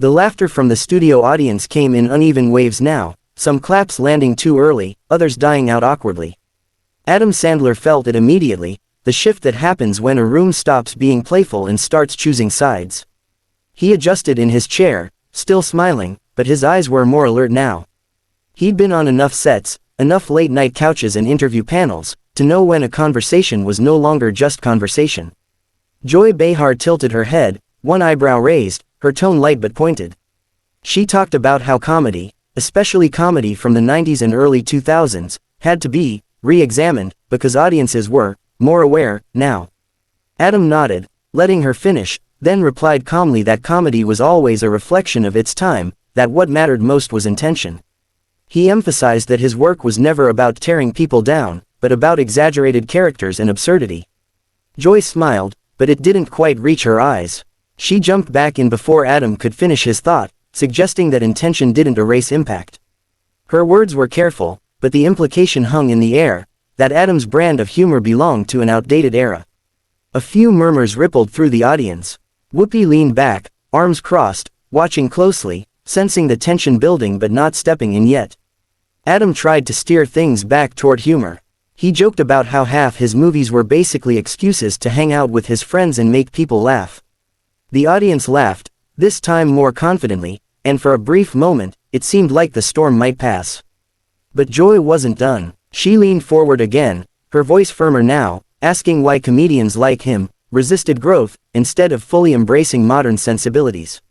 The laughter from the studio audience came in uneven waves now, some claps landing too early, others dying out awkwardly. Adam Sandler felt it immediately, the shift that happens when a room stops being playful and starts choosing sides. He adjusted in his chair, still smiling, but his eyes were more alert now. He'd been on enough sets, enough late-night couches and interview panels, to know when a conversation was no longer just conversation. Joy Behar tilted her head, one eyebrow raised, her tone light but pointed. She talked about how comedy, especially comedy from the 90s and early 2000s, had to be re-examined, because audiences were more aware now. Adam nodded, letting her finish, then replied calmly that comedy was always a reflection of its time, that what mattered most was intention. He emphasized that his work was never about tearing people down, but about exaggerated characters and absurdity. Joy smiled, but it didn't quite reach her eyes. She jumped back in before Adam could finish his thought, suggesting that intention didn't erase impact. Her words were careful, but the implication hung in the air, that Adam's brand of humor belonged to an outdated era. A few murmurs rippled through the audience. Whoopi leaned back, arms crossed, watching closely, sensing the tension building but not stepping in yet. Adam tried to steer things back toward humor. He joked about how half his movies were basically excuses to hang out with his friends and make people laugh. The audience laughed, this time more confidently, and for a brief moment, it seemed like the storm might pass. But Joy wasn't done. She leaned forward again, her voice firmer now, asking why comedians like him resisted growth, instead of fully embracing modern sensibilities.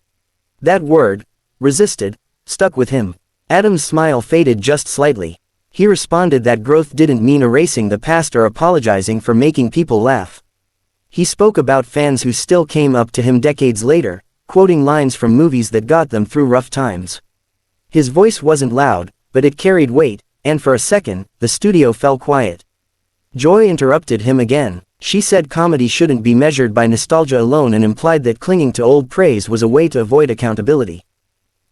That word, resisted, stuck with him. Adam's smile faded just slightly. He responded that growth didn't mean erasing the past or apologizing for making people laugh. He spoke about fans who still came up to him decades later, quoting lines from movies that got them through rough times. His voice wasn't loud, but it carried weight, and for a second, the studio fell quiet. Joy interrupted him again. She said comedy shouldn't be measured by nostalgia alone and implied that clinging to old praise was a way to avoid accountability.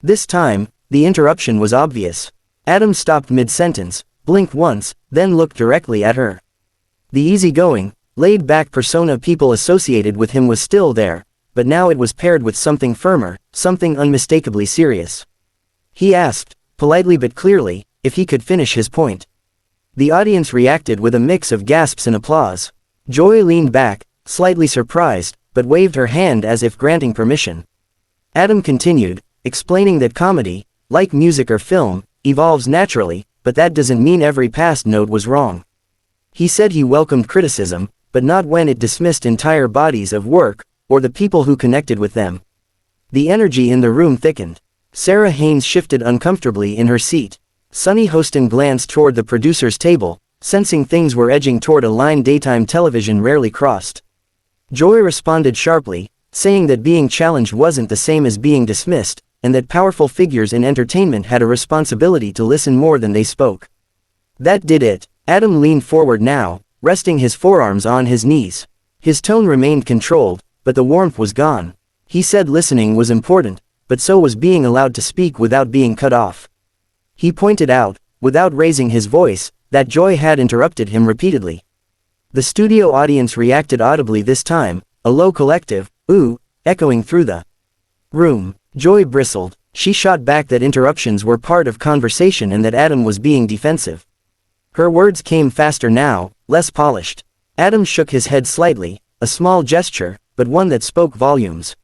This time, the interruption was obvious. Adam stopped mid-sentence, blinked once, then looked directly at her. The easygoing, laid-back persona people associated with him was still there, but now it was paired with something firmer, something unmistakably serious. He asked, politely but clearly, if he could finish his point. The audience reacted with a mix of gasps and applause. Joy leaned back, slightly surprised, but waved her hand as if granting permission. Adam continued, explaining that comedy, like music or film, evolves naturally, but that doesn't mean every past note was wrong. He said he welcomed criticism, but not when it dismissed entire bodies of work, or the people who connected with them. The energy in the room thickened. Sarah Haynes shifted uncomfortably in her seat. Sonny Hostin glanced toward the producer's table, sensing things were edging toward a line daytime television rarely crossed. Joy responded sharply, saying that being challenged wasn't the same as being dismissed, and that powerful figures in entertainment had a responsibility to listen more than they spoke. That did it. Adam leaned forward now, resting his forearms on his knees. His tone remained controlled, but the warmth was gone. He said listening was important, but so was being allowed to speak without being cut off. He pointed out, without raising his voice, that Joy had interrupted him repeatedly. The studio audience reacted audibly this time, a low collective, ooh, echoing through the room. Joy bristled. She shot back that interruptions were part of conversation and that Adam was being defensive. Her words came faster now, less polished. Adam shook his head slightly, a small gesture, but one that spoke volumes.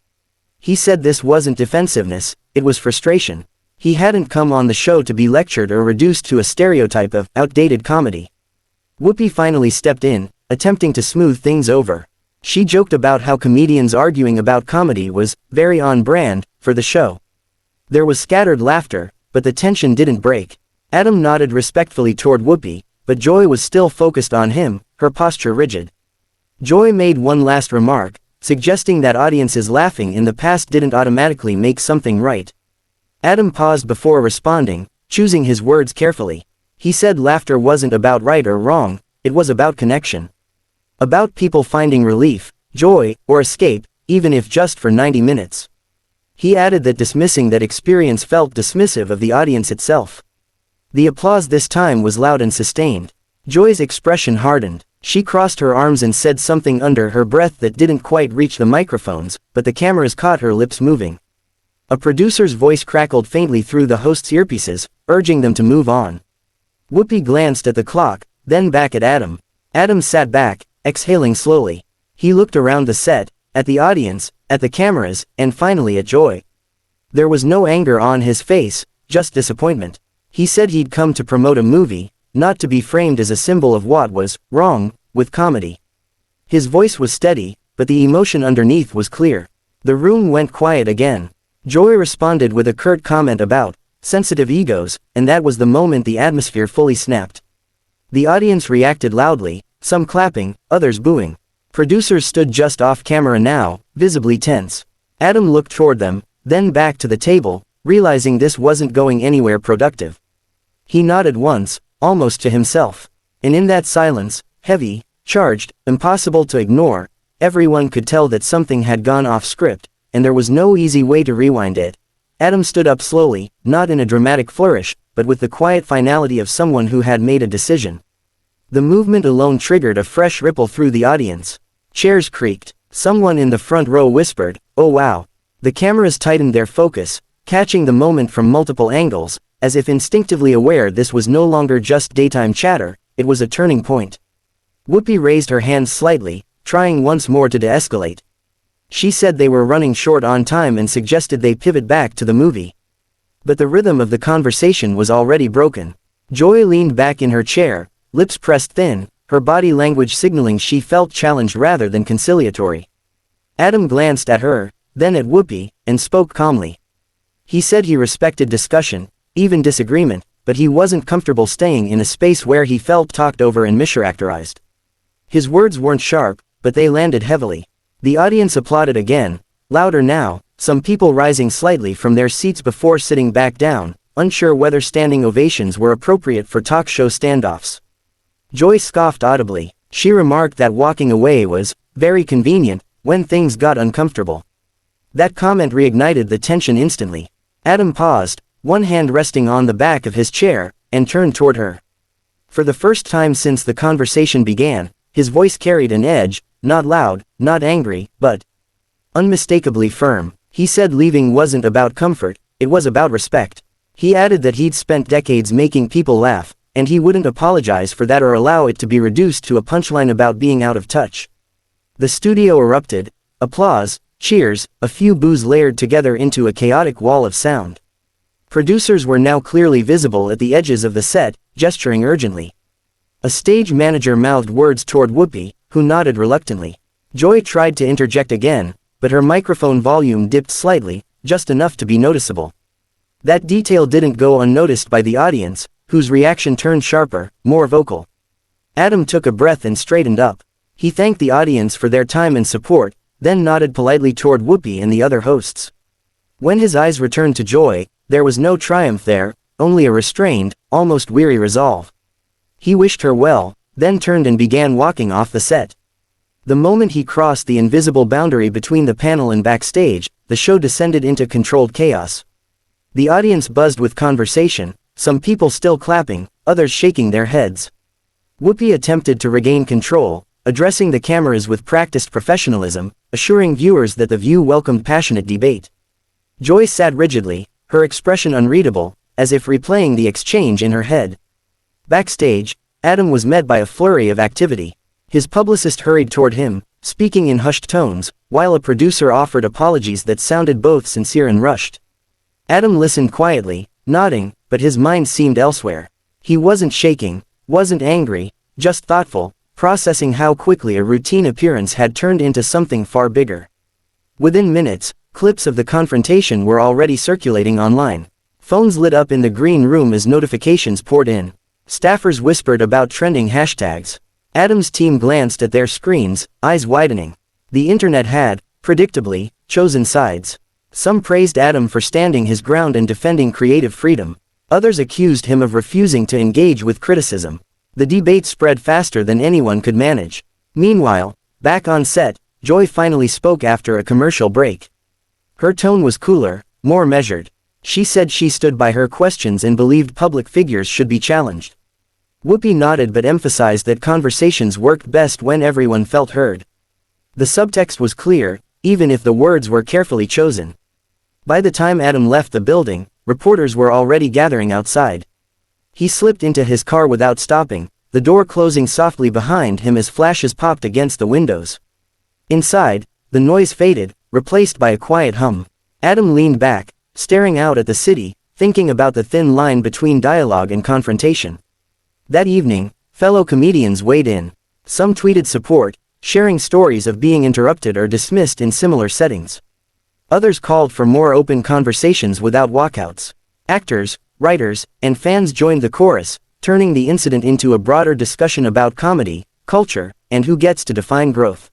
He said this wasn't defensiveness, it was frustration. He hadn't come on the show to be lectured or reduced to a stereotype of outdated comedy. Whoopi finally stepped in, attempting to smooth things over. She joked about how comedians arguing about comedy was very on brand for the show. There was scattered laughter, but the tension didn't break. Adam nodded respectfully toward Whoopi, but Joy was still focused on him, her posture rigid. Joy made one last remark, suggesting that audiences laughing in the past didn't automatically make something right. Adam paused before responding, choosing his words carefully. He said laughter wasn't about right or wrong, it was about connection. About people finding relief, joy, or escape, even if just for 90 minutes. He added that dismissing that experience felt dismissive of the audience itself. The applause this time was loud and sustained. Joy's expression hardened. She crossed her arms and said something under her breath that didn't quite reach the microphones, but the cameras caught her lips moving. A producer's voice crackled faintly through the host's earpieces, urging them to move on. Whoopi glanced at the clock, then back at Adam. Adam sat back, exhaling slowly. He looked around the set, at the audience, at the cameras, and finally at Joy. There was no anger on his face, just disappointment. He said he'd come to promote a movie, not to be framed as a symbol of what was wrong with comedy. His voice was steady, but the emotion underneath was clear. The room went quiet again. Joy responded with a curt comment about sensitive egos, and that was the moment the atmosphere fully snapped. The audience reacted loudly, some clapping, others booing. Producers stood just off camera now, visibly tense. Adam looked toward them, then back to the table, realizing this wasn't going anywhere productive. He nodded once, almost to himself. And in that silence, heavy, charged, impossible to ignore, everyone could tell that something had gone off script, and there was no easy way to rewind it. Adam stood up slowly, not in a dramatic flourish, but with the quiet finality of someone who had made a decision. The movement alone triggered a fresh ripple through the audience. Chairs creaked. Someone in the front row whispered, "Oh wow." The cameras tightened their focus, catching the moment from multiple angles, as if instinctively aware this was no longer just daytime chatter, it was a turning point. Whoopi raised her hands slightly, trying once more to de-escalate. She said they were running short on time and suggested they pivot back to the movie. But the rhythm of the conversation was already broken. Joy leaned back in her chair, lips pressed thin, her body language signaling she felt challenged rather than conciliatory. Adam glanced at her, then at Whoopi, and spoke calmly. He said he respected discussion, even disagreement, but he wasn't comfortable staying in a space where he felt talked over and mischaracterized. His words weren't sharp, but they landed heavily. The audience applauded again, louder now, some people rising slightly from their seats before sitting back down, unsure whether standing ovations were appropriate for talk show standoffs. Joy scoffed audibly. She remarked that walking away was very convenient when things got uncomfortable. That comment reignited the tension instantly. Adam paused, one hand resting on the back of his chair, and turned toward her. For the first time since the conversation began, his voice carried an edge, not loud, not angry, but unmistakably firm. He said leaving wasn't about comfort, it was about respect. He added that he'd spent decades making people laugh, and he wouldn't apologize for that or allow it to be reduced to a punchline about being out of touch. The studio erupted, applause, cheers, a few boos layered together into a chaotic wall of sound. Producers were now clearly visible at the edges of the set, gesturing urgently. A stage manager mouthed words toward Whoopi, who nodded reluctantly. Joy tried to interject again, but her microphone volume dipped slightly, just enough to be noticeable. That detail didn't go unnoticed by the audience, whose reaction turned sharper, more vocal. Adam took a breath and straightened up. He thanked the audience for their time and support, then nodded politely toward Whoopi and the other hosts. When his eyes returned to Joy, there was no triumph there, only a restrained, almost weary resolve. He wished her well, then turned and began walking off the set. The moment he crossed the invisible boundary between the panel and backstage, the show descended into controlled chaos. The audience buzzed with conversation, some people still clapping, others shaking their heads. Whoopi attempted to regain control, addressing the cameras with practiced professionalism, assuring viewers that the view welcomed passionate debate. Joy sat rigidly, her expression unreadable, as if replaying the exchange in her head. Backstage, Adam was met by a flurry of activity. His publicist hurried toward him, speaking in hushed tones, while a producer offered apologies that sounded both sincere and rushed. Adam listened quietly, nodding, but his mind seemed elsewhere. He wasn't shaking, wasn't angry, just thoughtful, processing how quickly a routine appearance had turned into something far bigger. Within minutes, clips of the confrontation were already circulating online. Phones lit up in the green room as notifications poured in. Staffers whispered about trending hashtags. Adam's team glanced at their screens, eyes widening. The internet had, predictably, chosen sides. Some praised Adam for standing his ground and defending creative freedom. Others accused him of refusing to engage with criticism. The debate spread faster than anyone could manage. Meanwhile, back on set, Joy finally spoke after a commercial break. Her tone was cooler, more measured. She said she stood by her questions and believed public figures should be challenged. Whoopi nodded but emphasized that conversations worked best when everyone felt heard. The subtext was clear, even if the words were carefully chosen. By the time Adam left the building, reporters were already gathering outside. He slipped into his car without stopping, the door closing softly behind him as flashes popped against the windows. Inside, the noise faded, replaced by a quiet hum. Adam leaned back, staring out at the city, thinking about the thin line between dialogue and confrontation. That evening, fellow comedians weighed in. Some tweeted support, sharing stories of being interrupted or dismissed in similar settings. Others called for more open conversations without walkouts. Actors, writers, and fans joined the chorus, turning the incident into a broader discussion about comedy, culture, and who gets to define growth.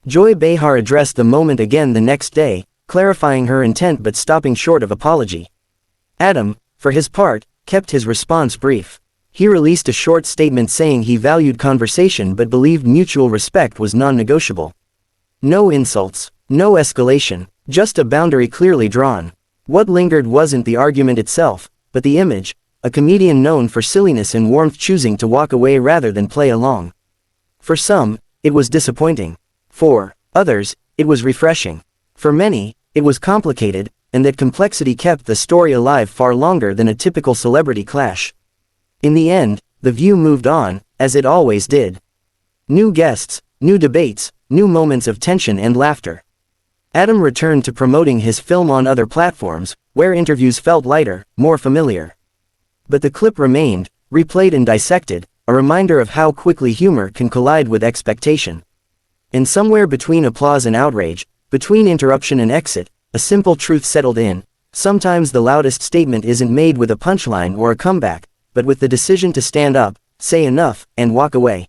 Joy Behar addressed the moment again the next day, clarifying her intent but stopping short of apology. Adam, for his part, kept his response brief. He released a short statement saying he valued conversation but believed mutual respect was non-negotiable. No insults, no escalation, just a boundary clearly drawn. What lingered wasn't the argument itself, but the image, a comedian known for silliness and warmth choosing to walk away rather than play along. For some, it was disappointing. For others, it was refreshing. For many, it was complicated, and that complexity kept the story alive far longer than a typical celebrity clash. In the end, The View moved on, as it always did. New guests, new debates, new moments of tension and laughter. Adam returned to promoting his film on other platforms, where interviews felt lighter, more familiar. But the clip remained, replayed and dissected, a reminder of how quickly humor can collide with expectation. And somewhere between applause and outrage, between interruption and exit, a simple truth settled in. Sometimes the loudest statement isn't made with a punchline or a comeback, but with the decision to stand up, say enough, and walk away.